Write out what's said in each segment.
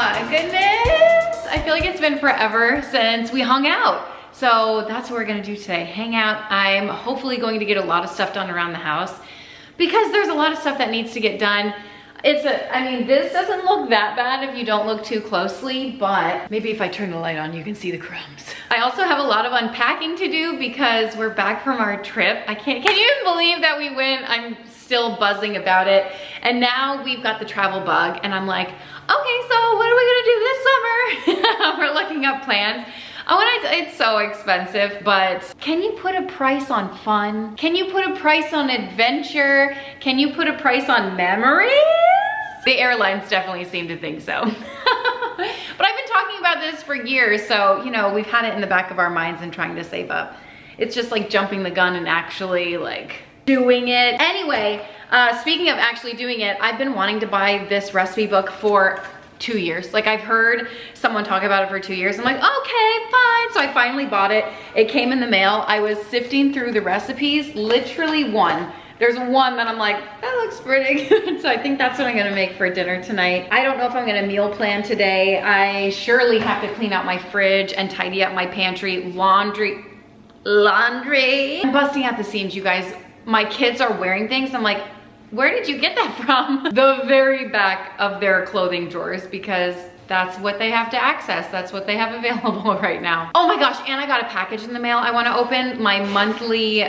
my goodness. I feel like it's been forever since we hung out. So that's what we're gonna do today, hang out. I'm hopefully going to get a lot of stuff done around the house because there's a lot of stuff that needs to get done. I mean, this doesn't look that bad if you don't look too closely, but maybe if I turn the light on, you can see the crumbs. I also have a lot of unpacking to do because we're back from our trip. Can you even believe that we went? I'm still buzzing about it. And now we've got the travel bug and I'm like, okay, so what are we gonna do this summer? We're looking up plans. It's so expensive, but can you put a price on fun? Can you put a price on adventure? Can you put a price on memories? The airlines definitely seem to think so. But I've been talking about this for years, so, you know, we've had it in the back of our minds and trying to save up. It's just like jumping the gun and actually like doing it. Anyway, speaking of actually doing it, I've been wanting to buy this recipe book for 2 years. Like, I've heard someone talk about it for 2 years. I'm like, okay, fine. So I finally bought it. It came in the mail. I was sifting through the recipes, literally one. There's one that I'm like, that looks pretty good. So I think that's what I'm gonna make for dinner tonight. I don't know if I'm gonna meal plan today. I surely have to clean out my fridge and tidy up my pantry. Laundry. I'm busting out the seams, you guys. My kids are wearing things. I'm like, where did you get that from? The very back of their clothing drawers, because that's what they have to access. That's what they have available right now. Oh my gosh, and I got a package in the mail I wanna open. My monthly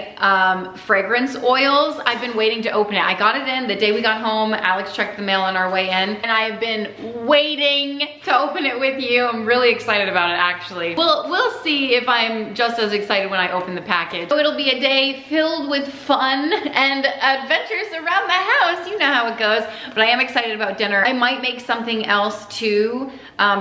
fragrance oils. I've been waiting to open it. I got it in the day we got home. Alex checked the mail on our way in, and I have been waiting to open it with you. I'm really excited about it, actually. We'll see if I'm just as excited when I open the package. So it'll be a day filled with fun and adventures around the house. You know how it goes, but I am excited about dinner. I might make something else too,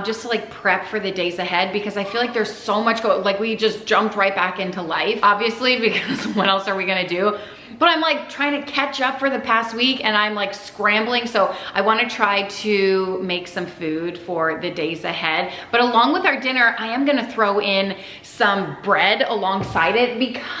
just to like prep for the days ahead, because I feel like there's so much like we just jumped right back into life, obviously, because what else are we gonna do? But I'm like trying to catch up for the past week and I'm like scrambling. So I wanna try to make some food for the days ahead. But along with our dinner, I am gonna throw in some bread alongside it because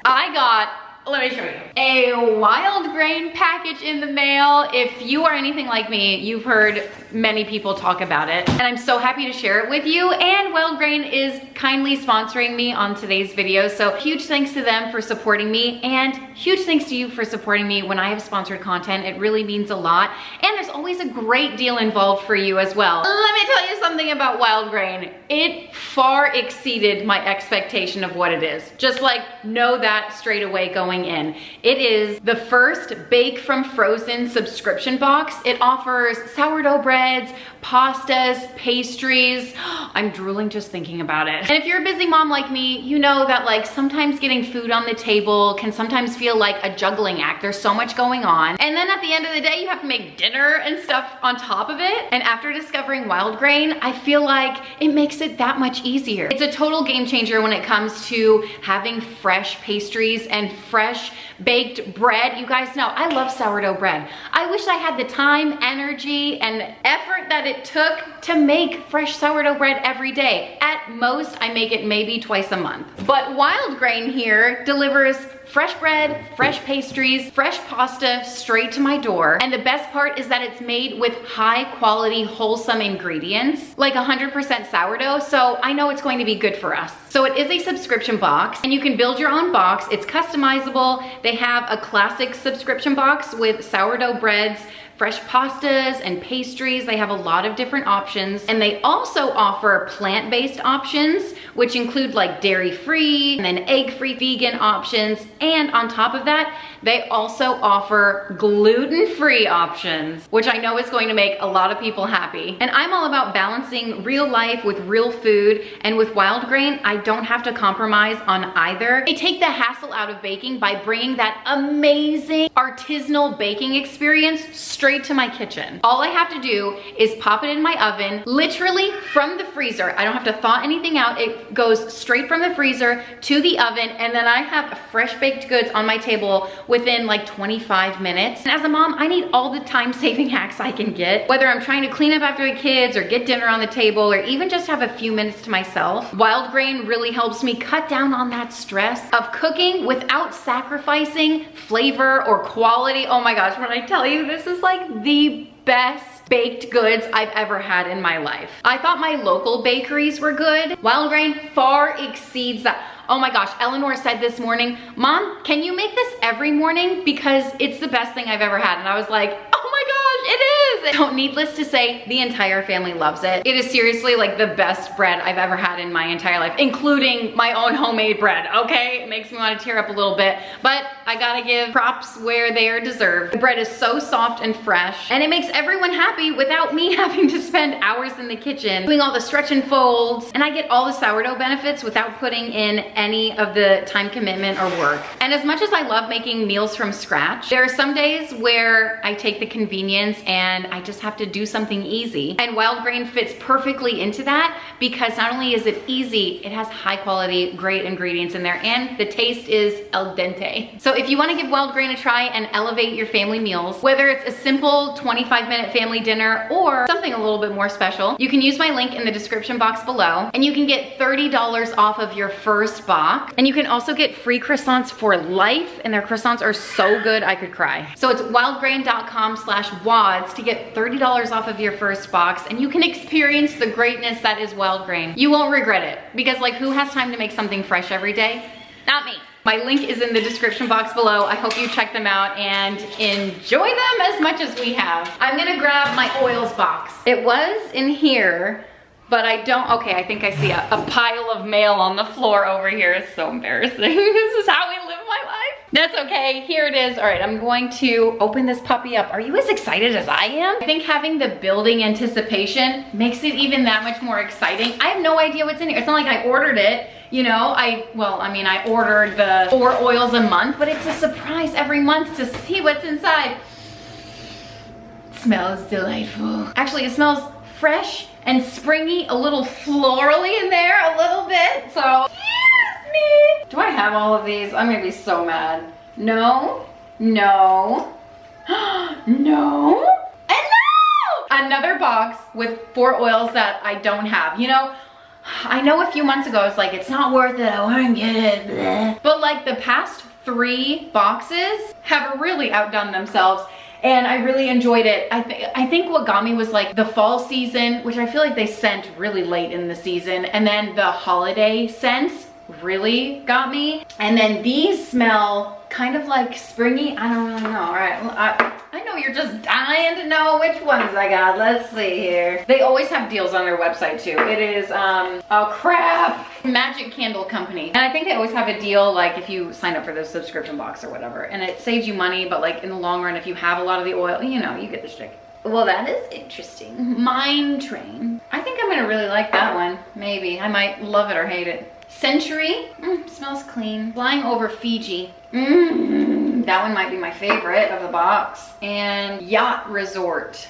I got, let me show you, a wild grain package in the mail. If you are anything like me, you've heard many people talk about it, and I'm so happy to share it with you. And Wild Grain is kindly sponsoring me on today's video, so huge thanks to them for supporting me, and huge thanks to you for supporting me when I have sponsored content. It really means a lot, and there's always a great deal involved for you as well. Let me tell you something about Wild Grain. It far exceeded my expectation of what it is. Just like, know that straight away going in. It is the first bake from frozen subscription box. It offers sourdough breads, pastas, pastries. I'm drooling just thinking about it. And if you're a busy mom like me, you know that like sometimes getting food on the table can sometimes feel like a juggling act. There's so much going on. And then at the end of the day, you have to make dinner and stuff on top of it. And after discovering Wild Grain, I feel like it makes it that much easier. It's a total game changer when it comes to having fresh pastries and fresh baked bread. You guys know I love sourdough bread. I wish I had the time, energy, and effort that it took to make fresh sourdough bread every day. At most, I make it maybe twice a month. But Wild Grain here delivers fresh bread, fresh pastries, fresh pasta straight to my door. And the best part is that it's made with high quality, wholesome ingredients, like 100% sourdough, so I know it's going to be good for us. So it is a subscription box, and you can build your own box. It's customizable. They have a classic subscription box with sourdough breads, fresh pastas and pastries. They have a lot of different options, and they also offer plant-based options, which include like dairy-free and then egg-free vegan options. And on top of that, they also offer gluten-free options, which I know is going to make a lot of people happy. And I'm all about balancing real life with real food, and with Wild Grain, I don't have to compromise on either. They take the hassle out of baking by bringing that amazing artisanal baking experience straight to my kitchen. All I have to do is pop it in my oven, literally from the freezer. I don't have to thaw anything out. It goes straight from the freezer to the oven, and then I have fresh baked goods on my table within like 25 minutes. And as a mom, I need all the time-saving hacks I can get, whether I'm trying to clean up after the kids or get dinner on the table or even just have a few minutes to myself. Wild Grain really helps me cut down on that stress of cooking without sacrificing flavor or quality. Oh my gosh, when I tell you, this is like the best baked goods I've ever had in my life. I thought my local bakeries were good. Wild Grain far exceeds that. Oh my gosh, Eleanor said this morning, Mom, can you make this every morning? Because it's the best thing I've ever had. And I was like, oh my gosh, it is. So needless to say, the entire family loves it. It is seriously like the best bread I've ever had in my entire life, including my own homemade bread, okay? It makes me want to tear up a little bit, but I gotta give props where they are deserved. The bread is so soft and fresh, and it makes everyone happy without me having to spend hours in the kitchen doing all the stretch and folds, and I get all the sourdough benefits without putting in any of the time commitment or work. And as much as I love making meals from scratch, there are some days where I take the convenience and I just have to do something easy. And Wild Grain fits perfectly into that because not only is it easy, it has high quality, great ingredients in there, and the taste is al dente. So if you want to give Wild Grain a try and elevate your family meals, whether it's a simple 25-minute family dinner or something a little bit more special, you can use my link in the description box below, and you can get $30 off of your first box. And you can also get free croissants for life, and their croissants are so good I could cry. So it's wildgrain.com/wads to get $30 off of your first box, and you can experience the greatness that is Wild Grain. You won't regret it, because like, who has time to make something fresh every day? Not me. My link is in the description box below. I hope you check them out and enjoy them as much as we have. I'm gonna grab my oils box. It was in here, but I don't, okay, I think I see a pile of mail on the floor over here. It's so embarrassing. This is how we live my life. That's okay, here it is. All right, I'm going to open this puppy up. Are you as excited as I am? I think having the building anticipation makes it even that much more exciting. I have no idea what's in here. It's not like I ordered it. You know, I ordered the 4 oils a month, but it's a surprise every month to see what's inside. It smells delightful. Actually, it smells fresh and springy, a little florally in there, a little bit. So, excuse me. Do I have all of these? I'm gonna be so mad. No, no, no, and no! Another box with 4 oils that I don't have. You know, I know a few months ago I was like, it's not worth it, I wouldn't get it, bleh. But like the past 3 boxes have really outdone themselves, and I really enjoyed it. I think what got me was like the fall season, which I feel like they sent really late in the season, and then the holiday scents really got me. And then these smell kind of like springy. I don't really know. All right, I know you're just dying to know which ones I got. Let's see here. They always have deals on their website too. It is, oh crap, Magic Candle Company. And I think they always have a deal like if you sign up for the subscription box or whatever, and it saves you money, but like in the long run, if you have a lot of the oil, you know, you get the shtick. Well, that is interesting. Mine Train. I think I'm gonna really like that one. Maybe. I might love it or hate it. Century, smells clean. Flying Over Fiji, that one might be my favorite of the box. And Yacht Resort.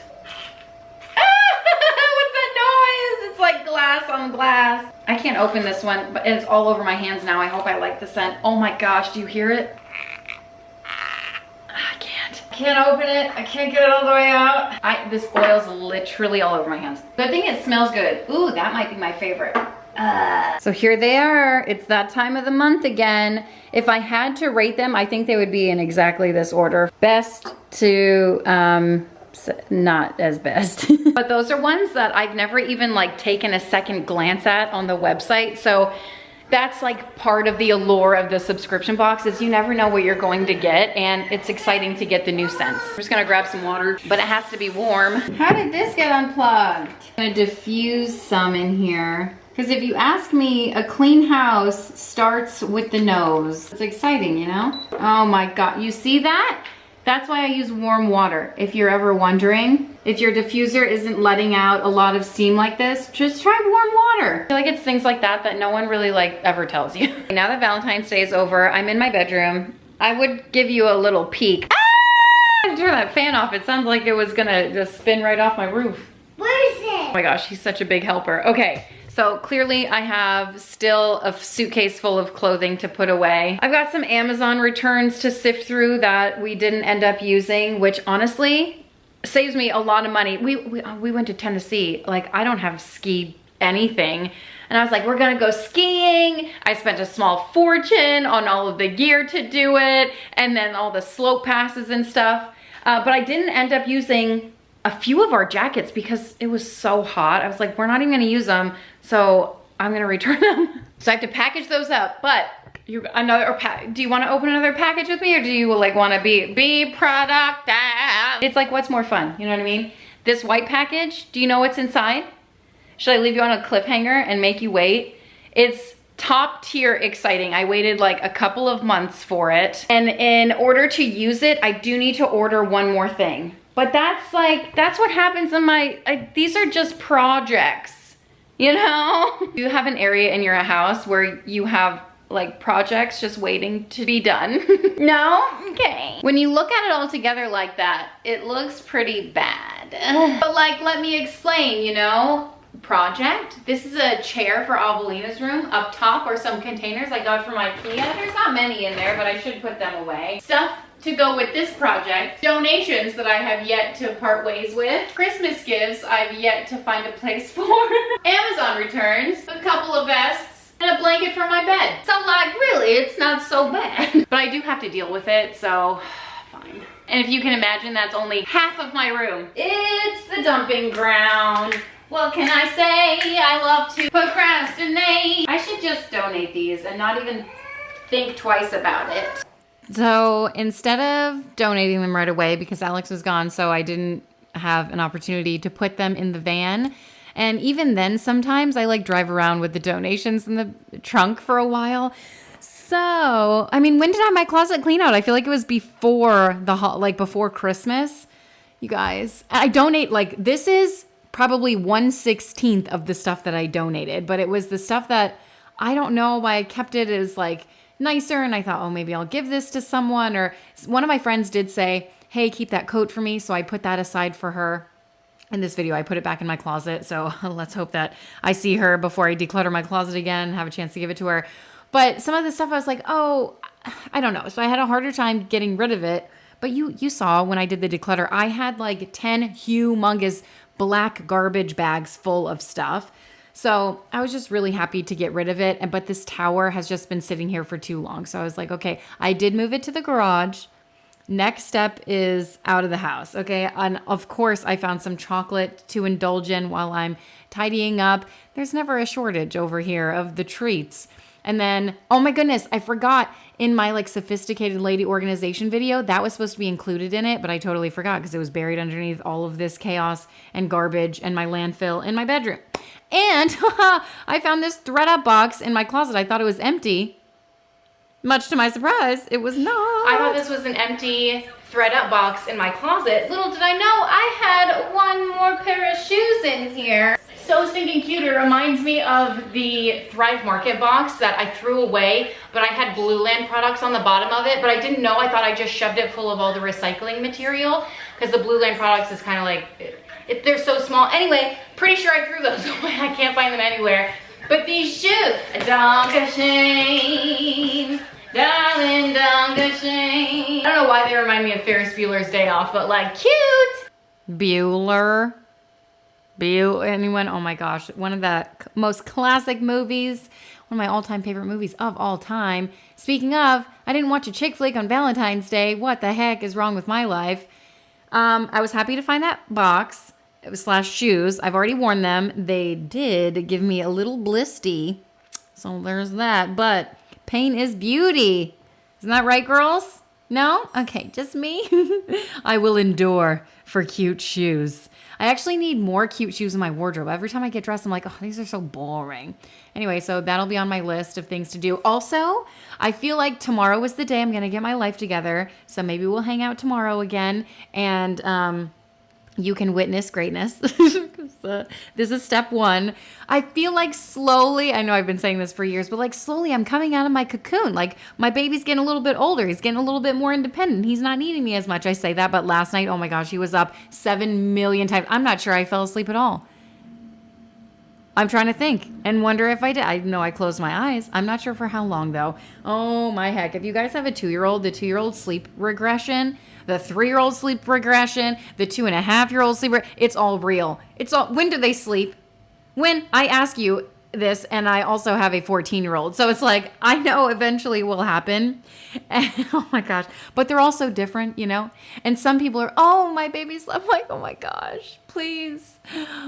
What's that noise? It's like glass on glass. I can't open this one, but it's all over my hands now. I hope I like the scent. Oh my gosh, do you hear it? I can't open it. I can't get it all the way out. This oil's literally all over my hands. Good thing it smells good. Ooh, that might be my favorite. So here they are. It's that time of the month again. If I had to rate them, I think they would be in exactly this order. Best to not as best. But those are ones that I've never even like taken a second glance at on the website. So that's like part of the allure of the subscription box, is you never know what you're going to get, and it's exciting to get the new scents. I'm just gonna grab some water, but it has to be warm. How did this get unplugged? I'm gonna diffuse some in here. Because if you ask me, a clean house starts with the nose. It's exciting, you know? Oh my God, you see that? That's why I use warm water. If you're ever wondering, if your diffuser isn't letting out a lot of steam like this, just try warm water. I feel like it's things like that that no one really like ever tells you. Now that Valentine's Day is over, I'm in my bedroom. I would give you a little peek. Ah! Turn that fan off. It sounds like it was gonna just spin right off my roof. Where is it? Oh my gosh, he's such a big helper. Okay. So clearly I have still a suitcase full of clothing to put away. I've got some Amazon returns to sift through that we didn't end up using, which honestly saves me a lot of money. We went to Tennessee. Like, I don't have skied anything. And I was like, we're gonna go skiing. I spent a small fortune on all of the gear to do it, and then all the slope passes and stuff. But I didn't end up using a few of our jackets because it was so hot. I was like, we're not even gonna use them, so I'm gonna return them. So I have to package those up, but do you want to open another package with me, or do you like want to be productive? It's like, what's more fun? You know what I mean? This white package, do you know what's inside? Should I leave you on a cliffhanger and make you wait? It's top tier exciting. I waited like a couple of months for it. And in order to use it, I do need to order one more thing. But that's what happens in these are just projects, you know? Do you have an area in your house where you have like projects just waiting to be done? No? Okay. When you look at it all together like that, it looks pretty bad. But like, let me explain, you know? Project. This is a chair for Avelina's room. Up top are some containers I got from IKEA. There's not many in there, but I should put them away. Stuff to go with this project. Donations that I have yet to part ways with. Christmas gifts I've yet to find a place for. Amazon returns. A couple of vests. And a blanket for my bed. So like, really, it's not so bad. But I do have to deal with it, so fine. And if you can imagine, that's only half of my room. It's the dumping ground. What can I say? I love to procrastinate. I should just donate these and not even think twice about it. So instead of donating them right away, because Alex was gone, so I didn't have an opportunity to put them in the van. And even then, sometimes I like drive around with the donations in the trunk for a while. So, I mean, when did I have my closet clean out? I feel like it was before before Christmas. You guys, I donate this is probably 1/16 of the stuff that I donated, but it was the stuff that I don't know why I kept it as like nicer, and I thought, oh, maybe I'll give this to someone. Or one of my friends did say, hey, keep that coat for me, so I put that aside for her. In this video, I put it back in my closet, so let's hope that I see her before I declutter my closet again and have a chance to give it to her. But some of the stuff I was like, oh, I don't know. So I had a harder time getting rid of it. But you saw when I did the declutter, I had like 10 humongous black garbage bags full of stuff. So I was just really happy to get rid of it. But this tower has just been sitting here for too long. So I was like, okay, I did move it to the garage. Next step is out of the house, okay? And of course, I found some chocolate to indulge in while I'm tidying up. There's never a shortage over here of the treats. And then, oh my goodness, I forgot in my like sophisticated lady organization video, that was supposed to be included in it, but I totally forgot because it was buried underneath all of this chaos and garbage and my landfill in my bedroom. And I found this ThredUp box in my closet. I thought it was empty. Much to my surprise, it was not. I thought this was an empty ThredUp box in my closet. Little did I know I had one more pair of shoes in here. So stinking cute. It reminds me of the Thrive Market box that I threw away, but I had Blue Land products on the bottom of it, but I didn't know. I thought I just shoved it full of all the recycling material because the Blue Land products is kind of like, they're so small. Anyway, pretty sure I threw those away. I can't find them anywhere. But these shoes, don't a shame, darling, don't a shame. I don't know why they remind me of Ferris Bueller's Day Off, but like cute. Bueller. Anyone? Oh my gosh, one of the most classic movies, one of my all-time favorite movies of all time. Speaking of, I didn't watch a chick flick on Valentine's Day. What the heck is wrong with my life? I was happy to find that box. It was / shoes. I've already worn them. They did give me a little blisty, so there's that. But pain is beauty. Isn't that right, girls? No? Okay, just me. I will endure for cute shoes. I actually need more cute shoes in my wardrobe. Every time I get dressed, I'm like, oh, these are so boring. Anyway, so that'll be on my list of things to do. Also, I feel like tomorrow is the day I'm going to get my life together. So maybe we'll hang out tomorrow again. And you can witness greatness. This is step one. I feel like slowly, I know I've been saying this for years, but like slowly I'm coming out of my cocoon. Like my baby's getting a little bit older. He's getting a little bit more independent. He's not needing me as much. I say that, but last night, oh my gosh, he was up 7 million times. I'm not sure I fell asleep at all. I'm trying to think and wonder if I did. I know I closed my eyes. I'm not sure for how long though. Oh my heck. If you guys have a 2-year-old, the 2-year-old sleep regression, the 3-year-old sleep regression, the 2.5-year-old sleep, it's all real. It's all, when do they sleep? When, I ask you, this, and I also have a 14-year-old. So it's like, I know eventually it will happen. And, oh my gosh. But they're all so different, you know? And some people are, oh, my baby's, I'm like, oh my gosh, please.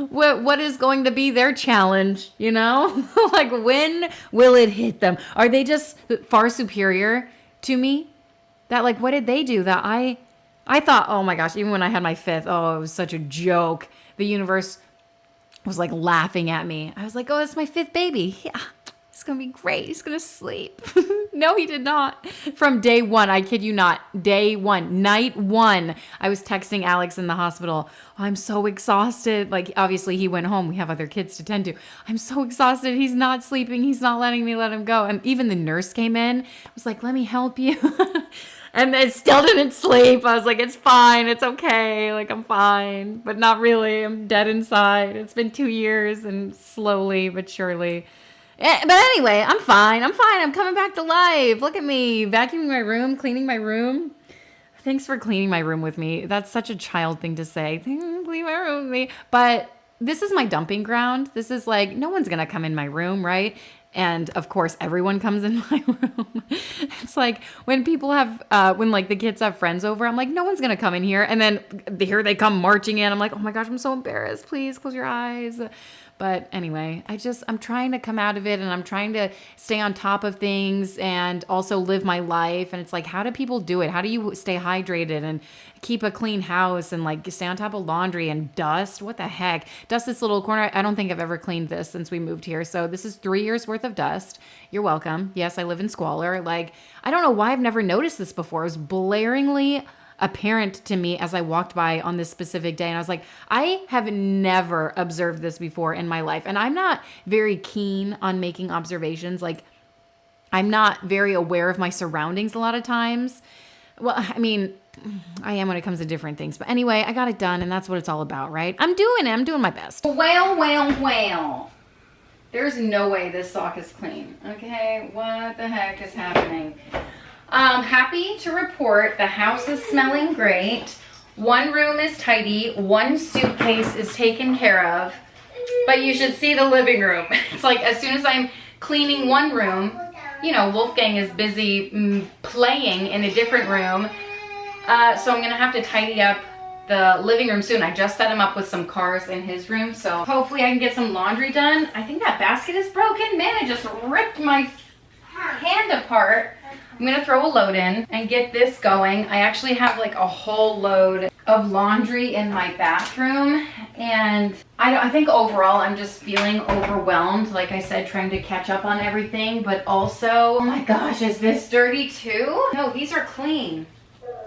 What is going to be their challenge, you know? Like, when will it hit them? Are they just far superior to me? That, like, what did they do that I thought, oh my gosh, even when I had my 5th, oh, it was such a joke. The universe was like laughing at me. I was like, oh, that's my 5th baby. Yeah, it's going to be great. He's going to sleep. No, he did not. From day one, I kid you not, day one, night one, I was texting Alex in the hospital. Oh, I'm so exhausted. Like, obviously he went home. We have other kids to tend to. I'm so exhausted. He's not sleeping. He's not letting me let him go. And even the nurse came in, was like, let me help you. And I still didn't sleep. I was like, it's fine. It's okay. Like, I'm fine. But not really. I'm dead inside. It's been 2 years, and slowly but surely. But anyway, I'm fine. I'm fine. I'm coming back to life. Look at me. Vacuuming my room, cleaning my room. Thanks for cleaning my room with me. That's such a child thing to say. Clean my room with me. But this is my dumping ground. This is like, no one's going to come in my room, right? And of course, everyone comes in my room. It's like when people have, when like the kids have friends over, I'm like, no one's going to come in here. And then here they come marching in. I'm like, oh my gosh, I'm so embarrassed. Please close your eyes. But anyway, I'm trying to come out of it, and I'm trying to stay on top of things and also live my life. And it's like, how do people do it? How do you stay hydrated and keep a clean house and like stay on top of laundry and dust? What the heck? Dust this little corner. I don't think I've ever cleaned this since we moved here. So this is 3 years worth of dust. You're welcome. Yes, I live in squalor. Like, I don't know why I've never noticed this before. It was blaringly apparent to me as I walked by on this specific day. And I was like, I have never observed this before in my life. And I'm not very keen on making observations. Like, I'm not very aware of my surroundings a lot of times. Well, I mean, I am when it comes to different things. But anyway, I got it done, and that's what it's all about, right? I'm doing it. I'm doing my best. Well. There's no way this sock is clean. Okay, what the heck is happening? Happy to report the house is smelling great. One room is tidy. One suitcase is taken care of. But you should see the living room. It's like as soon as I'm cleaning one room, you know, Wolfgang is busy playing in a different room. So I'm going to have to tidy up the living room soon. I just set him up with some cars in his room. So hopefully I can get some laundry done. I think that basket is broken. Man, I just ripped my hand apart. I'm gonna throw a load in and get this going. I actually have like a whole load of laundry in my bathroom, and I think overall I'm just feeling overwhelmed, like I said, trying to catch up on everything, but also, oh my gosh, is this dirty too? No, these are clean,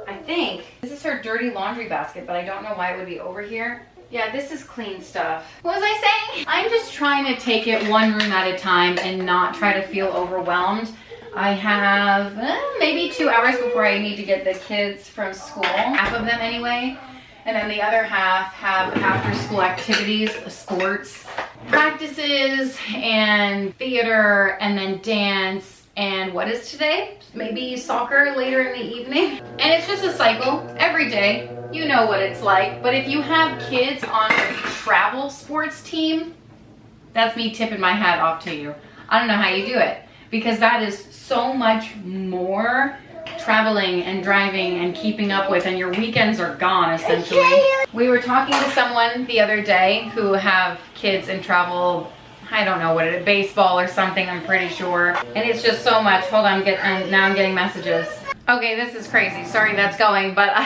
I think. This is her dirty laundry basket, but I don't know why it would be over here. Yeah, this is clean stuff. What was I saying? I'm just trying to take it one room at a time and not try to feel overwhelmed. I have maybe 2 hours before I need to get the kids from school, half of them anyway, and then the other half have after school activities, sports, practices, and theater, and then dance, and what is today? Maybe soccer later in the evening. And it's just a cycle every day. You know what it's like. But if you have kids on a travel sports team, that's me tipping my hat off to you. I don't know how you do it, because that is so much more traveling and driving and keeping up with, and your weekends are gone essentially. We were talking to someone the other day who have kids and travel, I don't know what it is, baseball or something, I'm pretty sure. And it's just so much. Hold on, now I'm getting messages. Okay, this is crazy. Sorry that's going, but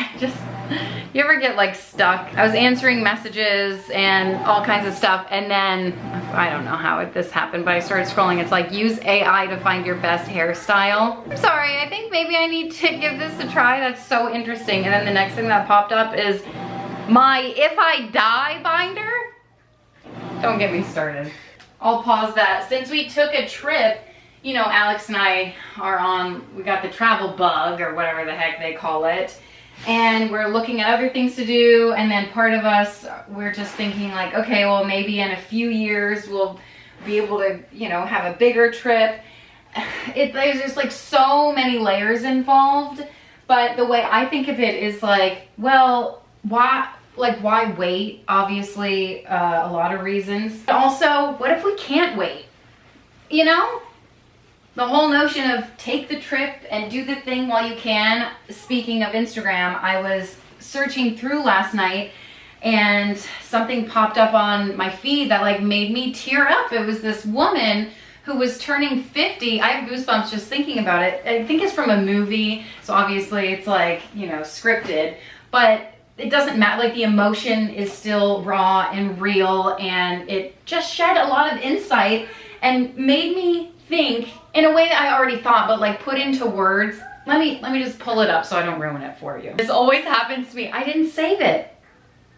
you ever get like stuck? I was answering messages and all kinds of stuff, and then, I don't know how this happened, but I started scrolling. It's like, use AI to find your best hairstyle. I'm sorry, I think maybe I need to give this a try. That's so interesting. And then the next thing that popped up is my If I Die binder. Don't get me started. I'll pause that. Since we took a trip, you know, Alex and I we got the travel bug or whatever the heck they call it. And we're looking at other things to do, and then part of us, we're just thinking like, okay, well maybe in a few years we'll be able to, you know, have a bigger trip. There's just like so many layers involved, but the way I think of it is like, well, why wait? Obviously, a lot of reasons. Also, what if we can't wait? you know, the whole notion of take the trip and do the thing while you can. Speaking of Instagram, I was searching through last night and something popped up on my feed that like made me tear up. It was this woman who was turning 50. I have goosebumps just thinking about it. I think it's from a movie, so obviously it's like, you know, scripted, but it doesn't matter. Like the emotion is still raw and real, and it just shed a lot of insight and made me think in a way that I already thought, but like put into words. Let me just pull it up so I don't ruin it for you. This always happens to me. I didn't save it,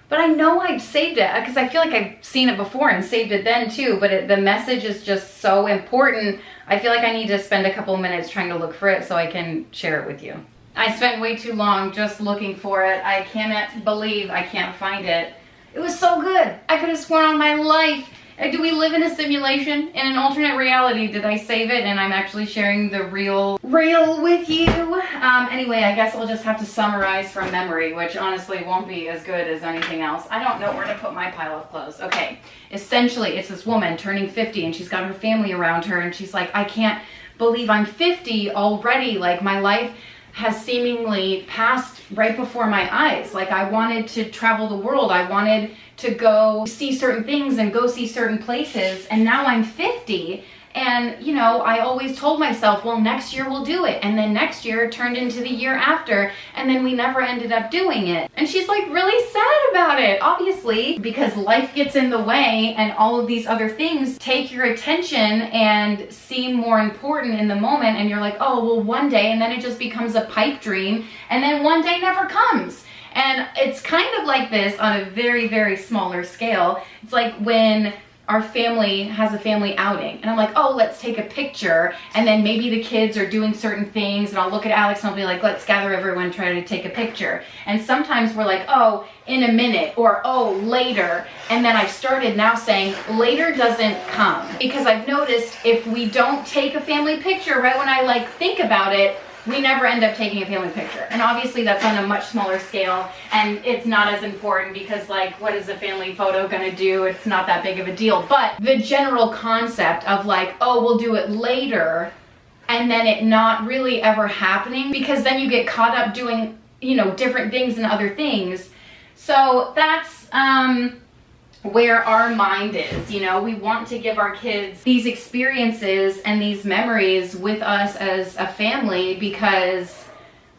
but I know I've saved it because I feel like I've seen it before and saved it then too, but the message is just so important. I feel like I need to spend a couple minutes trying to look for it so I can share it with you. I spent way too long just looking for it. I cannot believe I can't find it. It was so good. I could have sworn on my life. Do we live in a simulation? In an alternate reality? Did I save it and I'm actually sharing the real with you? Anyway, I guess I'll just have to summarize from memory, which honestly won't be as good as anything else. I don't know where to put my pile of clothes. Okay, essentially it's this woman turning 50 and she's got her family around her and she's like, I can't believe I'm 50 already. Like my life has seemingly passed right before my eyes. Like I wanted to travel the world. I wanted to go see certain things and go see certain places. And now I'm 50. And, you know, I always told myself, well, next year we'll do it. And then next year turned into the year after. And then we never ended up doing it. And she's like really sad about it, obviously, because life gets in the way and all of these other things take your attention and seem more important in the moment. And you're like, oh, well, one day. And then it just becomes a pipe dream. And then one day never comes. And it's kind of like this on a very, very smaller scale. It's like when our family has a family outing and I'm like, oh, let's take a picture. And then maybe the kids are doing certain things and I'll look at Alex and I'll be like, let's gather everyone, try to take a picture. And sometimes we're like, oh, in a minute, or oh, later. And then I've started now saying later doesn't come, because I've noticed if we don't take a family picture right when I like think about it, we never end up taking a family picture. And obviously that's on a much smaller scale and it's not as important because like, what is a family photo gonna do? It's not that big of a deal. But the general concept of like, oh, we'll do it later, and then it not really ever happening, because then you get caught up doing, you know, different things and other things. So that's where our mind is. You know, we want to give our kids these experiences and these memories with us as a family because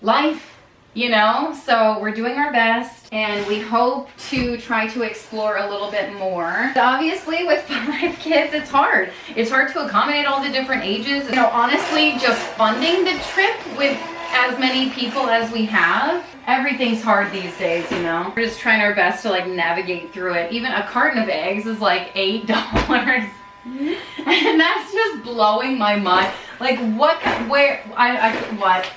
life, you know, so we're doing our best and we hope to try to explore a little bit more. Obviously with 5 kids, it's hard. It's hard to accommodate all the different ages. You know, honestly, just funding the trip with as many people as we have, everything's hard these days, you know. We're just trying our best to like navigate through it. Even a carton of eggs is like $8. And that's just blowing my mind. Like what, what?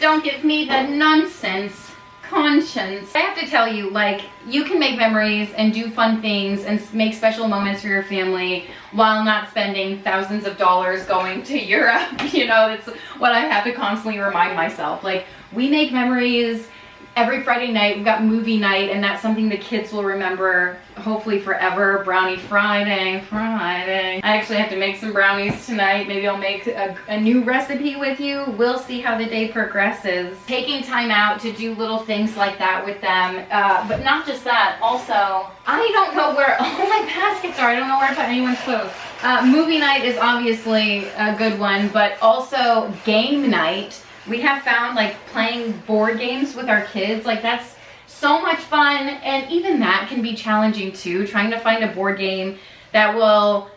Don't give me the nonsense conscience. I have to tell you, like, you can make memories and do fun things and make special moments for your family while not spending thousands of dollars going to Europe. You know, it's what I have to constantly remind myself. Like, we make memories every Friday night. We've got movie night, and that's something the kids will remember hopefully forever. Brownie Friday. I actually have to make some brownies tonight. Maybe I'll make a new recipe with you. We'll see how the day progresses. Taking time out to do little things like that with them, but not just that. Also, I don't know where all my baskets are. I don't know where to put anyone's clothes. Movie night is obviously a good one, but also game night. We have found like playing board games with our kids, like that's so much fun, and even that can be challenging too, trying to find a board game that will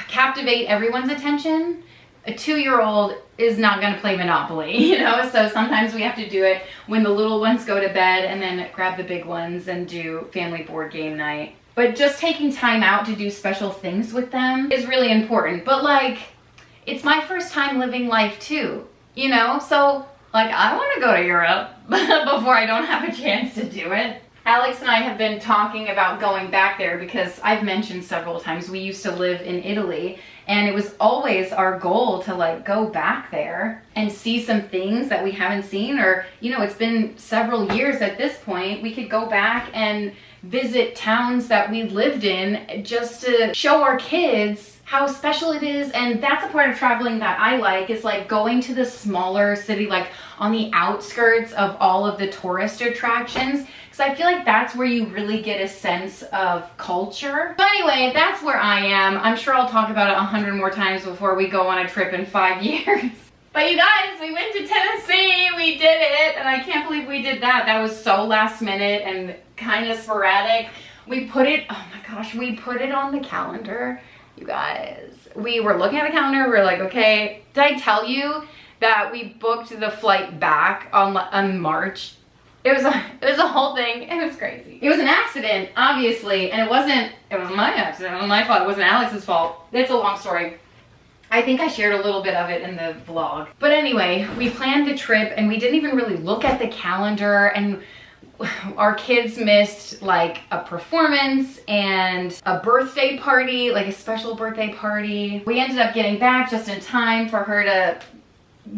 captivate everyone's attention. A 2-year-old is not going to play Monopoly, you know, so sometimes we have to do it when the little ones go to bed and then grab the big ones and do family board game night. But just taking time out to do special things with them is really important. But like, it's my first time living life too. You know, so like I want to go to Europe before I don't have a chance to do it. Alex and I have been talking about going back there because I've mentioned several times we used to live in Italy, and it was always our goal to like go back there and see some things that we haven't seen, or, you know, it's been several years at this point. We could go back and visit towns that we lived in just to show our kids how special it is. And that's a part of traveling that I like, is like going to the smaller city, like on the outskirts of all of the tourist attractions. Because I feel like that's where you really get a sense of culture. So anyway, that's where I am. I'm sure I'll talk about it 100 more times before we go on a trip in 5 years. But you guys, we went to Tennessee, we did it, and I can't believe we did that. That was so last minute and kind of sporadic. We put it, oh my gosh, we put it on the calendar, you guys. We were looking at the calendar, we were like, okay, did I tell you that we booked the flight back on March? It was a whole thing. It was crazy. It was an accident, obviously, and it was my accident. It was my fault. It wasn't Alex's fault. It's a long story. I think I shared a little bit of it in the vlog. But anyway, we planned the trip and we didn't even really look at the calendar, and our kids missed like a performance and a birthday party, like a special birthday party. We ended up getting back just in time for her to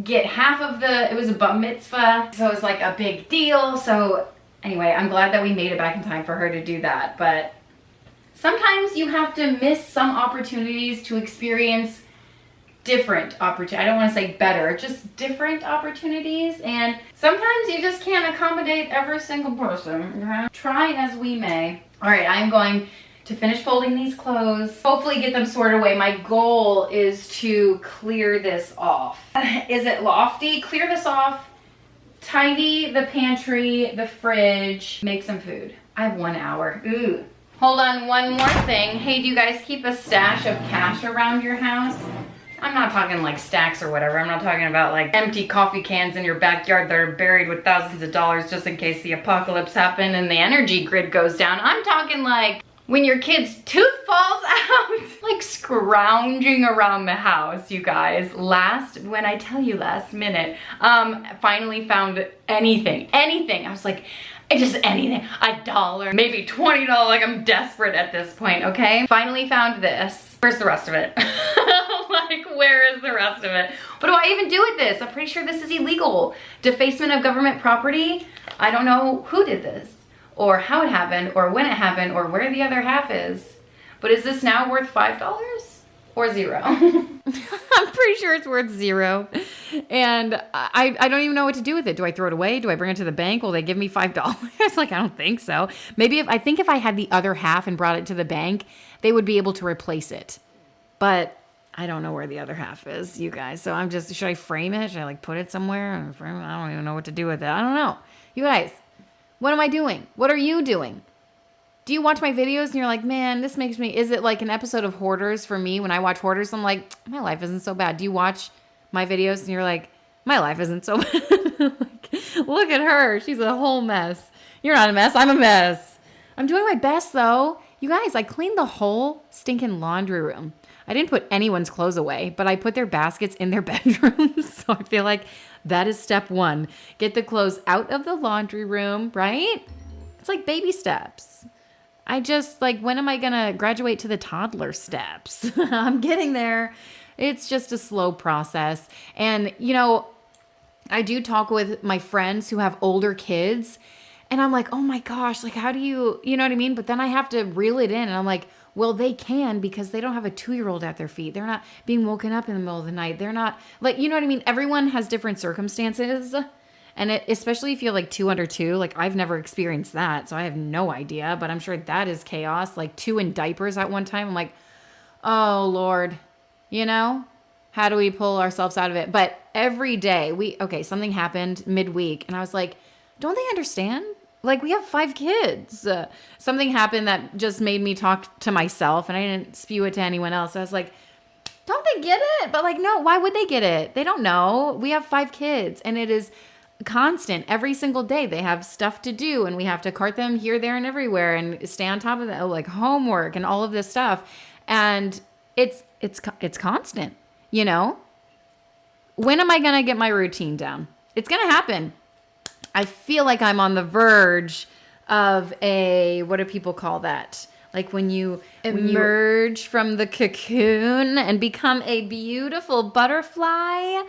get half of it was a bar mitzvah, so it was like a big deal. So anyway, I'm glad that we made it back in time for her to do that. But sometimes you have to miss some opportunities to experience different opportunities. I don't want to say better, just different opportunities. And sometimes you just can't accommodate every single person. Okay? Try as we may. All right, I'm going to finish folding these clothes, hopefully get them sorted away. My goal is to clear this off. Is it lofty? Clear this off, tidy the pantry, the fridge, make some food. I have 1 hour. Ooh. Hold on, one more thing. Hey, do you guys keep a stash of cash around your house? I'm not talking like stacks or whatever. I'm not talking about like empty coffee cans in your backyard that are buried with thousands of dollars just in case the apocalypse happened and the energy grid goes down. I'm talking like when your kid's tooth falls out, like scrounging around the house, you guys. When I tell you last minute, finally found anything. I was like, just anything, $1, maybe $20, like I'm desperate at this point, okay? Finally found this. Where's the rest of it? Like, where is the rest of it? What do I even do with this? I'm pretty sure this is illegal. Defacement of government property. I don't know who did this, or how it happened, or when it happened, or where the other half is. But is this now worth $5 or $0? I'm pretty sure it's worth $0. And I don't even know what to do with it. Do I throw it away? Do I bring it to the bank? Will they give me $5? Like, I don't think so. Maybe if I had the other half and brought it to the bank, they would be able to replace it. But I don't know where the other half is, you guys. So should I frame it? Should I like put it somewhere and frame it? I don't even know what to do with it. I don't know. You guys, what am I doing? What are you doing? Do you watch my videos and you're like, man, this makes me, is it like an episode of Hoarders for me? When I watch Hoarders, I'm like, my life isn't so bad. Do you watch my videos and you're like, my life isn't so bad? Like, look at her. She's a whole mess. You're not a mess. I'm a mess. I'm doing my best though. You guys, I cleaned the whole stinking laundry room. I didn't put anyone's clothes away, but I put their baskets in their bedrooms. So I feel like that is step one. Get the clothes out of the laundry room, right? It's like baby steps. I just like, when am I going to graduate to the toddler steps? I'm getting there. It's just a slow process. And, you know, I do talk with my friends who have older kids and I'm like, oh my gosh, like how do you know what I mean? But then I have to reel it in and I'm like, well, they can because they don't have a 2-year-old at their feet. They're not being woken up in the middle of the night. They're not like, you know what I mean? Everyone has different circumstances. And especially if you're like 2 under 2, like I've never experienced that. So I have no idea, but I'm sure that is chaos. Like 2 in diapers at one time. I'm like, oh Lord, you know, how do we pull ourselves out of it? But every day something happened midweek and I was like, don't they understand? Like we have 5 kids. Something happened that just made me talk to myself and I didn't spew it to anyone else. I was like, don't they get it? But like, no, why would they get it? They don't know. We have 5 kids and it is constant. Every single day they have stuff to do and we have to cart them here, there, and everywhere and stay on top of that, like homework and all of this stuff. And it's constant, you know? When am I going to get my routine down? It's going to happen. I feel like I'm on the verge of what do people call that? Like when you emerge from the cocoon and become a beautiful butterfly.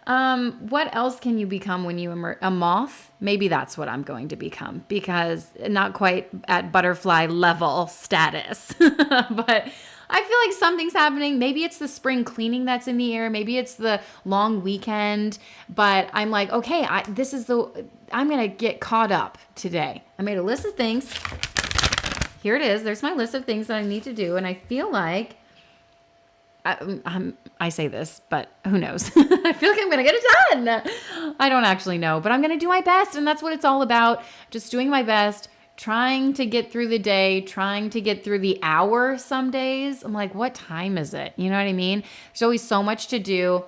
What else can you become when you emerge? A moth? Maybe that's what I'm going to become, because not quite at butterfly level status. But I feel like something's happening. Maybe it's the spring cleaning that's in the air. Maybe it's the long weekend. But I'm like, okay, I'm going to get caught up today. I made a list of things. Here it is. There's my list of things that I need to do. And I feel like, I say this, but who knows? I feel like I'm going to get it done. I don't actually know, but I'm going to do my best. And that's what it's all about. Just doing my best, trying to get through the day, trying to get through the hour some days. I'm like, what time is it? You know what I mean? There's always so much to do.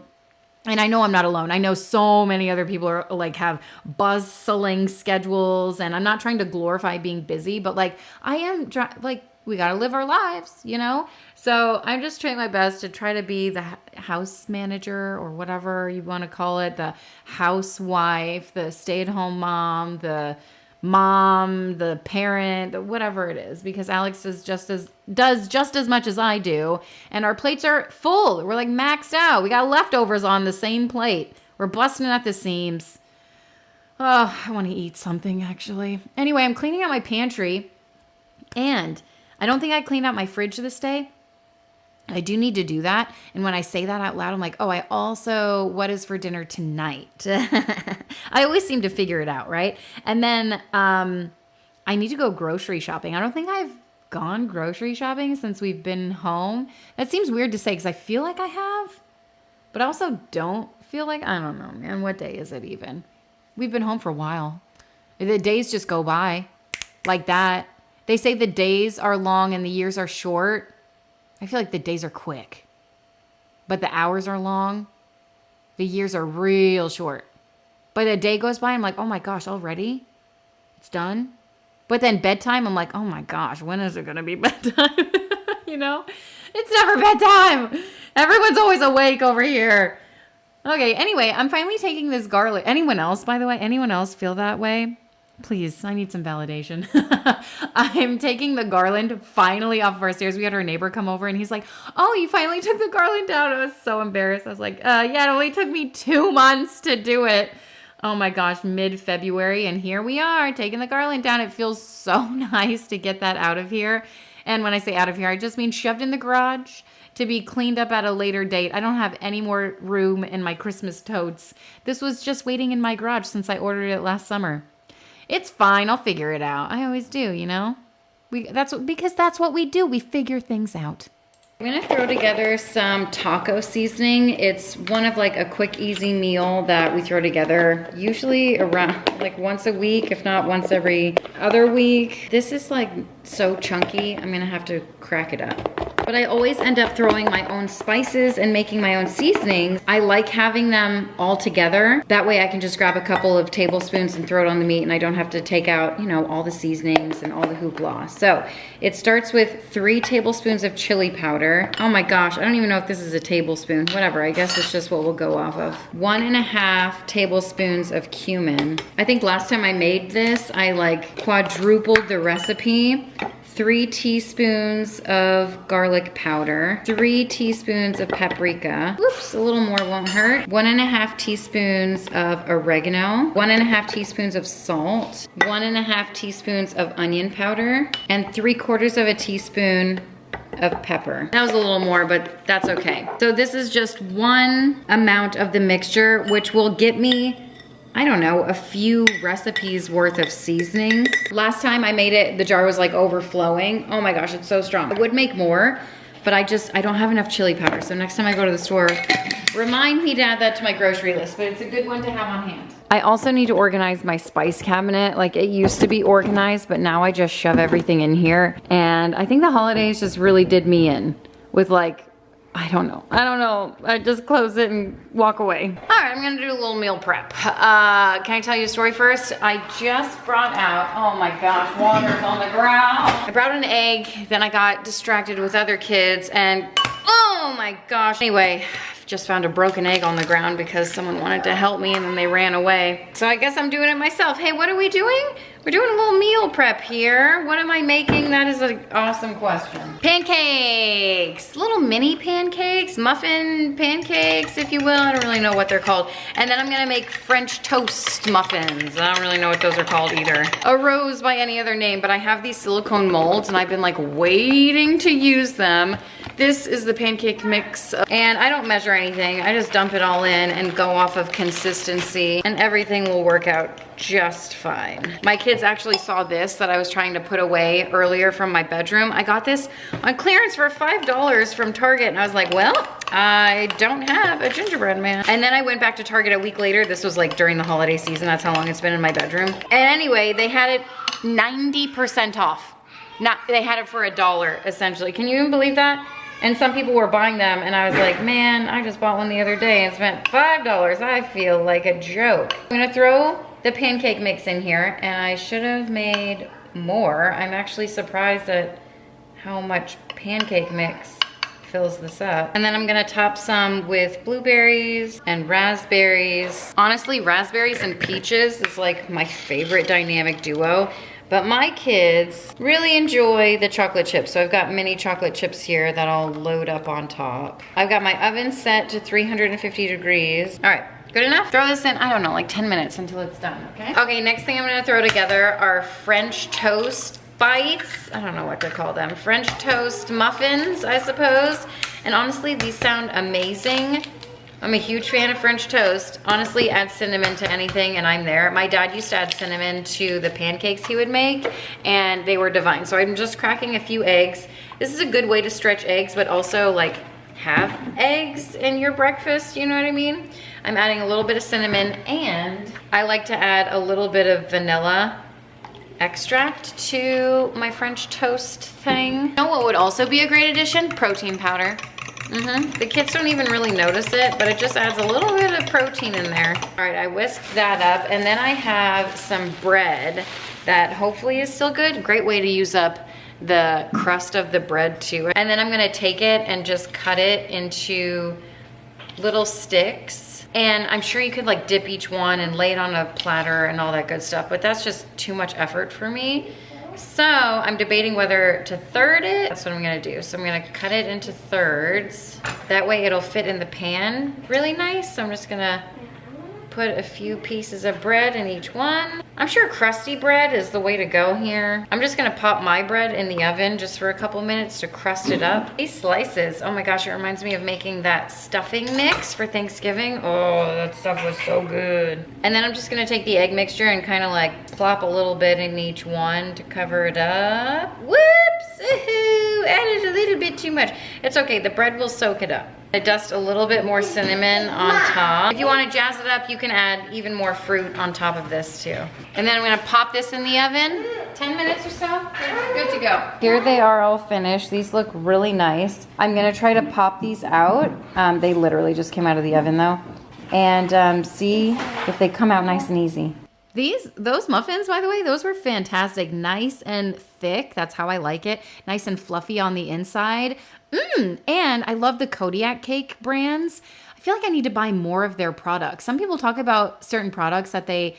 And I know I'm not alone. I know so many other people are like have bustling schedules, and I'm not trying to glorify being busy, but like I am like, we got to live our lives, you know? So I'm just trying my best to try to be the house manager, or whatever you want to call it, the housewife, the stay-at-home mom, the parent, whatever it is, because Alex does just as much as I do, and our plates are full. We're like maxed out. We got leftovers on the same plate. We're busting at the seams. Oh, I want to eat something actually. Anyway, I'm cleaning out my pantry, and I don't think I cleaned out my fridge this day. I do need to do that. And when I say that out loud, I'm like, oh, I also, what is for dinner tonight? I always seem to figure it out, right? And then I need to go grocery shopping. I don't think I've gone grocery shopping since we've been home. That seems weird to say because I feel like I have, but I also don't feel like, I don't know, man. What day is it even? We've been home for a while. The days just go by like that. They say the days are long and the years are short. I feel like the days are quick, but the hours are long. The years are real short. But a day goes by, I'm like, oh my gosh, already? It's done? But then bedtime, I'm like, oh my gosh, when is it going to be bedtime? You know? It's never bedtime. Everyone's always awake over here. Okay, anyway, I'm finally taking this garlic. Anyone else, by the way? Anyone else feel that way? Please, I need some validation. I'm taking the garland finally off of our stairs. We had our neighbor come over and he's like, oh, you finally took the garland down. I was so embarrassed. I was like, yeah, it only took me 2 months to do it. Oh my gosh, mid-February. And here we are taking the garland down. It feels so nice to get that out of here. And when I say out of here, I just mean shoved in the garage to be cleaned up at a later date. I don't have any more room in my Christmas totes. This was just waiting in my garage since I ordered it last summer. It's fine. I'll figure it out. I always do, you know? Because that's what we do. We figure things out. I'm going to throw together some taco seasoning. It's one of like a quick, easy meal that we throw together usually around like once a week, if not once every other week. This is like so chunky. I'm going to have to crack it up. But I always end up throwing my own spices and making my own seasonings. I like having them all together. That way I can just grab a couple of tablespoons and throw it on the meat, and I don't have to take out, you know, all the seasonings and all the hoopla. So it starts with 3 tablespoons of chili powder. Oh my gosh, I don't even know if this is a tablespoon. Whatever, I guess it's just what we'll go off of. 1.5 tablespoons of cumin. I think last time I made this, I like quadrupled the recipe. 3 teaspoons of garlic powder, 3 teaspoons of paprika. Oops, a little more won't hurt. 1.5 teaspoons of oregano, 1.5 teaspoons of salt, 1.5 teaspoons of onion powder, and 3/4 teaspoon of pepper. That was a little more, but that's okay. So this is just one amount of the mixture, which will get me, I don't know, a few recipes worth of seasoning. Last time I made it, the jar was like overflowing. Oh my gosh, it's so strong. I would make more, but I don't have enough chili powder. So next time I go to the store, remind me to add that to my grocery list, but it's a good one to have on hand. I also need to organize my spice cabinet. Like it used to be organized, but now I just shove everything in here. And I think the holidays just really did me in with like, I don't know. I just close it and walk away. All right, I'm gonna do a little meal prep. Can I tell you a story first? I just brought out, oh my gosh, water's on the ground. I brought an egg, then I got distracted with other kids, and oh my gosh. Anyway, just found a broken egg on the ground because someone wanted to help me and then they ran away. So I guess I'm doing it myself. Hey, what are we doing? We're doing a little meal prep here. What am I making? That is an awesome question. Pancakes, little mini pancakes, muffin pancakes, if you will. I don't really know what they're called. And then I'm gonna make French toast muffins. I don't really know what those are called either. A rose by any other name, but I have these silicone molds and I've been like waiting to use them. This is the pancake mix, and I don't measure anything. I just dump it all in and go off of consistency, and everything will work out just fine. My kids actually saw this that I was trying to put away earlier from my bedroom. I got this on clearance for $5 from Target, and I was like, well, I don't have a gingerbread man. And then I went back to Target a week later. This was like during the holiday season. That's how long it's been in my bedroom. And anyway, they had it 90% off. They had it for $1 essentially. Can you even believe that? And some people were buying them, and I was like, man, I just bought one the other day and spent $5. I feel like a joke. I'm gonna throw the pancake mix in here, and I should have made more. I'm actually surprised at how much pancake mix fills this up. And then I'm gonna top some with blueberries and raspberries. Honestly, raspberries and peaches is like my favorite dynamic duo. But my kids really enjoy the chocolate chips. So I've got mini chocolate chips here that I'll load up on top. I've got my oven set to 350 degrees. All right, good enough? Throw this in, I don't know, like 10 minutes until it's done, okay? Okay, next thing I'm gonna throw together are French toast bites. I don't know what to call them. French toast muffins, I suppose. And honestly, these sound amazing. I'm a huge fan of French toast. Honestly, add cinnamon to anything and I'm there. My dad used to add cinnamon to the pancakes he would make, and they were divine. So I'm just cracking a few eggs. This is a good way to stretch eggs, but also like have eggs in your breakfast, you know what I mean? I'm adding a little bit of cinnamon, and I like to add a little bit of vanilla extract to my French toast thing. You know what would also be a great addition? Protein powder. The kids don't even really notice it, but it just adds a little bit of protein in there. All right, I whisked that up, and then I have some bread that hopefully is still good. Great way to use up the crust of the bread too. And then I'm gonna take it and just cut it into little sticks. And I'm sure you could like dip each one and lay it on a platter and all that good stuff, but that's just too much effort for me. So I'm debating whether to third it. That's what I'm gonna do. So I'm gonna cut it into thirds. That way it'll fit in the pan really nice. So I'm just gonna put a few pieces of bread in each one. I'm sure crusty bread is the way to go here. I'm just gonna pop my bread in the oven just for a couple minutes to crust it up. These slices, oh my gosh, it reminds me of making that stuffing mix for Thanksgiving. Oh, that stuff was so good. And then I'm just gonna take the egg mixture and kind of like plop a little bit in each one to cover it up. Whoops, added a little bit too much. It's okay, the bread will soak it up. I dust a little bit more cinnamon on top. If you want to jazz it up, you can add even more fruit on top of this too. And then I'm gonna pop this in the oven, 10 minutes or so, good to go. Here they are all finished. These look really nice. I'm gonna try to pop these out. They literally just came out of the oven though. And see if they come out nice and easy. Those muffins, by the way, those were fantastic. Nice and thick, that's how I like it. Nice and fluffy on the inside. And I love the Kodiak cake brands. I feel like I need to buy more of their products. Some people talk about certain products that the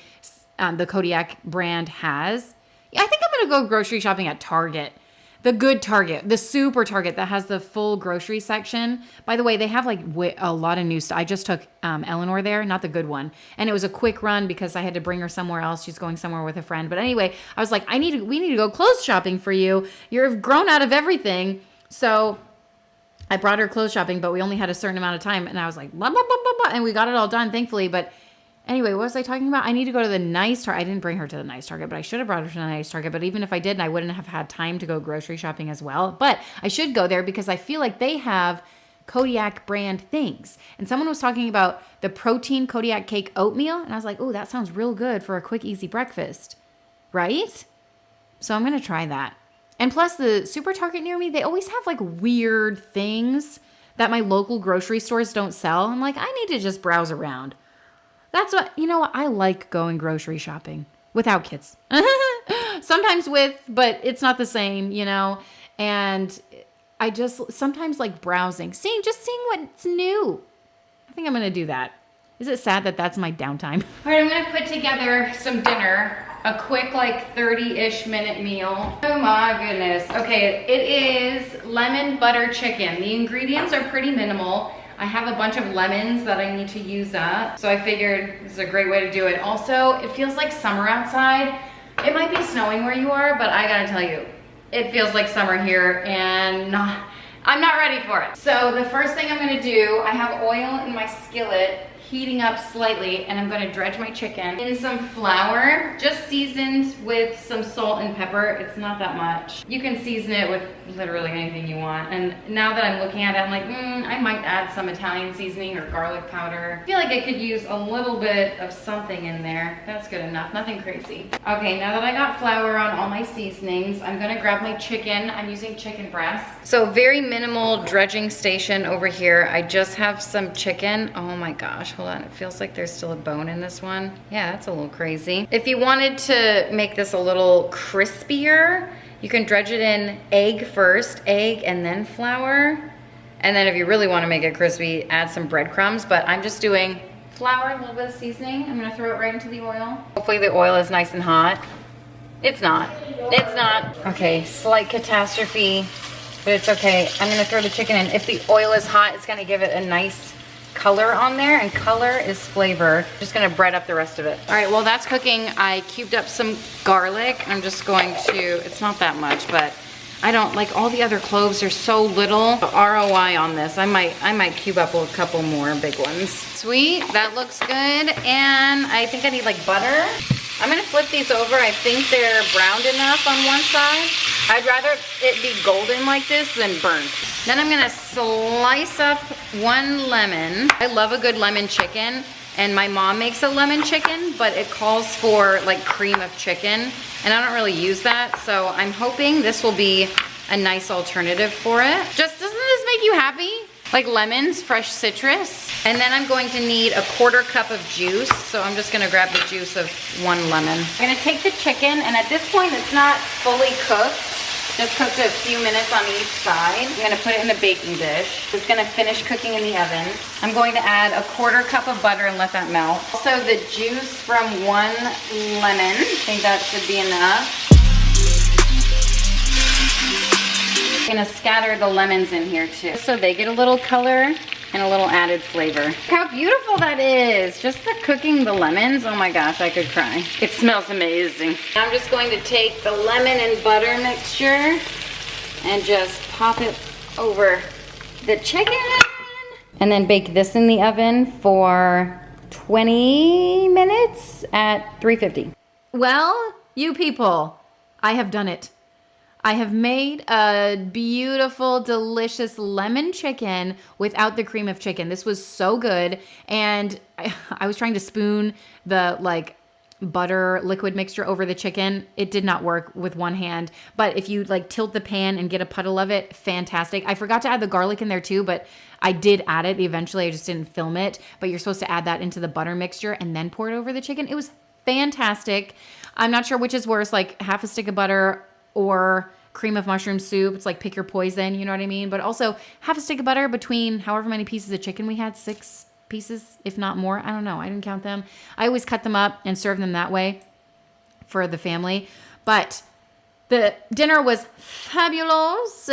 Kodiak brand has. Yeah, I think I'm gonna go grocery shopping at Target. The good Target, the super Target that has the full grocery section. By the way, they have like a lot of new stuff. I just took Eleanor there, not the good one. And it was a quick run because I had to bring her somewhere else. She's going somewhere with a friend. But anyway, I was like, we need to go clothes shopping for you. You've grown out of everything. So I brought her clothes shopping, but we only had a certain amount of time. And I was like, blah, blah, blah, blah, blah. And we got it all done, thankfully. But anyway, what was I talking about? I need to go to the nice Target. I didn't bring her to the nice Target, but I should have brought her to the nice Target. But even if I didn't, I wouldn't have had time to go grocery shopping as well. But I should go there because I feel like they have Kodiak brand things. And someone was talking about the protein Kodiak cake oatmeal. And I was like, oh, that sounds real good for a quick, easy breakfast. Right? So I'm going to try that. And plus the super Target near me, they always have like weird things that my local grocery stores don't sell. I'm like, I need to just browse around. That's what, you know what, I like going grocery shopping without kids. Sometimes with, but it's not the same, you know? And I just sometimes like browsing, just seeing what's new. I think I'm gonna do that. Is it sad that that's my downtime? All right, I'm gonna put together some dinner. A quick like 30-ish minute meal. Oh my goodness. Okay, it is lemon butter chicken. The ingredients are pretty minimal. I have a bunch of lemons that I need to use up. So I figured this is a great way to do it. Also, it feels like summer outside. It might be snowing where you are, but I gotta tell you, it feels like summer here and I'm not ready for it. So the first thing I'm gonna do, I have oil in my skillet heating up slightly, and I'm gonna dredge my chicken in some flour, just seasoned with some salt and pepper. It's not that much. You can season it with literally anything you want. And now that I'm looking at it, I'm like, I might add some Italian seasoning or garlic powder. I feel like I could use a little bit of something in there. That's good enough, nothing crazy. Okay, now that I got flour on all my seasonings, I'm gonna grab my chicken. I'm using chicken breast. So very minimal dredging station over here. I just have some chicken. Oh my gosh, hold on. It feels like there's still a bone in this one. Yeah, that's a little crazy. If you wanted to make this a little crispier, you can dredge it in egg first, egg and then flour. And then if you really want to make it crispy, add some breadcrumbs. But I'm just doing flour, a little bit of seasoning. I'm gonna throw it right into the oil. Hopefully the oil is nice and hot. It's not. It's not. Okay, slight catastrophe, but it's okay. I'm gonna throw the chicken in. If the oil is hot, it's gonna give it a nice color on there, and color is flavor. Just gonna bread up the rest of it. All right, while that's cooking, I cubed up some garlic. I'm just going to, it's not that much, but I don't, like all the other cloves are so little. The ROI on this, I might cube up a couple more big ones. Sweet, that looks good. And I think I need like butter. I'm gonna flip these over. I think they're browned enough on one side. I'd rather it be golden like this than burnt. Then I'm gonna slice up one lemon. I love a good lemon chicken, and my mom makes a lemon chicken, but it calls for like cream of chicken, and I don't really use that, so I'm hoping this will be a nice alternative for it. Just, doesn't this make you happy? Like lemons, fresh citrus. And then I'm going to need a 1/4 cup of juice, so I'm just gonna grab the juice of one lemon. I'm gonna take the chicken, and at this point it's not fully cooked. Just cooked a few minutes on each side. I'm gonna put it in a baking dish. It's gonna finish cooking in the oven. I'm going to add a 1/4 cup of butter and let that melt. Also the juice from one lemon. I think that should be enough. I'm gonna scatter the lemons in here too, so they get a little color and a little added flavor. Look how beautiful that is. Just the cooking the lemons, oh my gosh, I could cry. It smells amazing. I'm just going to take the lemon and butter mixture and just pop it over the chicken. And then bake this in the oven for 20 minutes at 350. Well, you people, I have done it. I have made a beautiful, delicious lemon chicken without the cream of chicken. This was so good. And I was trying to spoon the like butter liquid mixture over the chicken. It did not work with one hand. But if you like tilt the pan and get a puddle of it, fantastic. I forgot to add the garlic in there too, but I did add it eventually. I just didn't film it. But you're supposed to add that into the butter mixture and then pour it over the chicken. It was fantastic. I'm not sure which is worse, like half a stick of butter or cream of mushroom soup. It's like pick your poison, you know what I mean? But also half a stick of butter between however many pieces of chicken we had, 6 pieces, if not more. I don't know. I didn't count them. I always cut them up and serve them that way for the family. But the dinner was fabulous.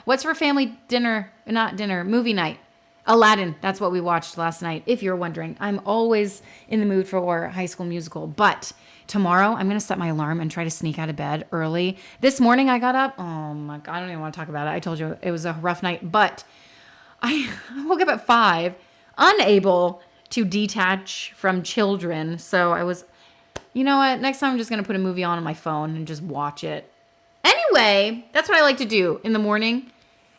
What's for family dinner? Not dinner, movie night. Aladdin, that's what we watched last night, if you're wondering. I'm always in the mood for High School Musical, but tomorrow I'm going to set my alarm and try to sneak out of bed early. This morning I got up, oh my God, I don't even want to talk about it. I told you it was a rough night, but I woke up at 5, unable to detach from children. So I was, you know what, next time I'm just going to put a movie on my phone and just watch it. Anyway, that's what I like to do in the morning.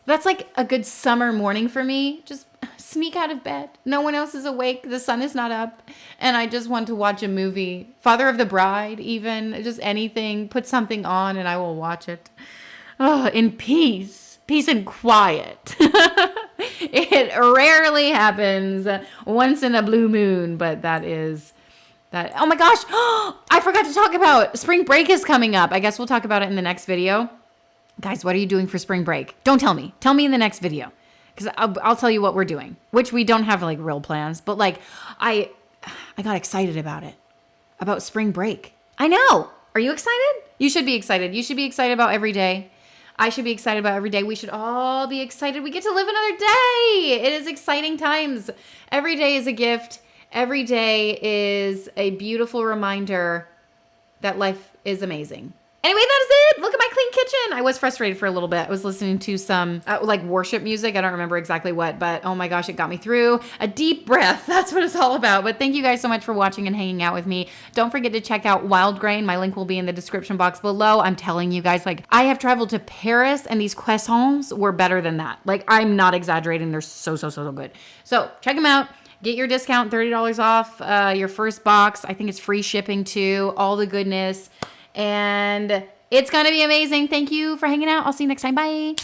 That's like a good summer morning for me. Just sneak out of bed. No one else is awake. The sun is not up. And I just want to watch a movie. Father of the Bride, even. Just anything. Put something on and I will watch it. Oh, in peace. Peace and quiet. It rarely happens. Once in a blue moon. But that is... that. Oh my gosh. I forgot to talk about spring break is coming up. I guess we'll talk about it in the next video. Guys, what are you doing for spring break? Don't tell me. Tell me in the next video. Because I'll tell you what we're doing. Which we don't have like real plans. But like, I I got excited about it, about spring break. I know. Are you excited? You should be excited. You should be excited about every day. I should be excited about every day. We should all be excited. We get to live another day. It is exciting times. Every day is a gift. Every day is a beautiful reminder that life is amazing. Anyway, that is it. Look at my clean kitchen. I was frustrated for a little bit. I was listening to some like worship music. I don't remember exactly what, but oh my gosh, it got me through. A deep breath. That's what it's all about. But thank you guys so much for watching and hanging out with me. Don't forget to check out Wild Grain. My link will be in the description box below. I'm telling you guys, like, I have traveled to Paris and these croissants were better than that. Like, I'm not exaggerating. They're so good. So check them out. Get your discount, $30 off your first box. I think it's free shipping too. All the goodness. And it's going to be amazing. Thank you for hanging out. I'll see you next time. Bye.